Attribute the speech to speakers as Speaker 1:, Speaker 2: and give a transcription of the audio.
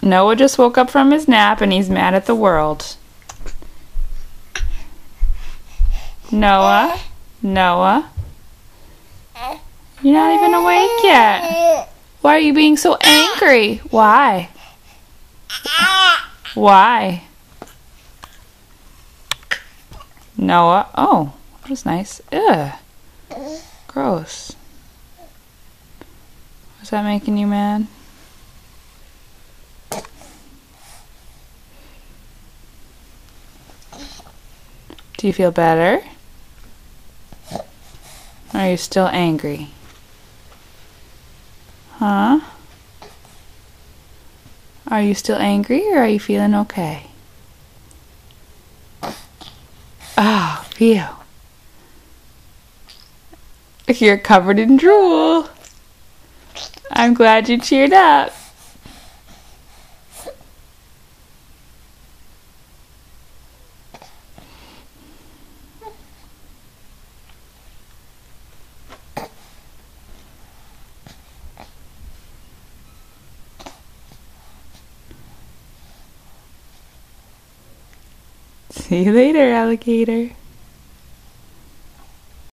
Speaker 1: Noah just woke up from his nap and he's mad at the world. Noah? Noah? You're not even awake yet. Why are you being so angry? Why? Why? Noah? Oh, that was nice. Ugh. Gross. Was that making you mad? Do you feel better? Or are you still angry? Huh? Are you still angry or are you feeling okay? Oh, phew. You're covered in drool. I'm glad you cheered up. See you later, alligator.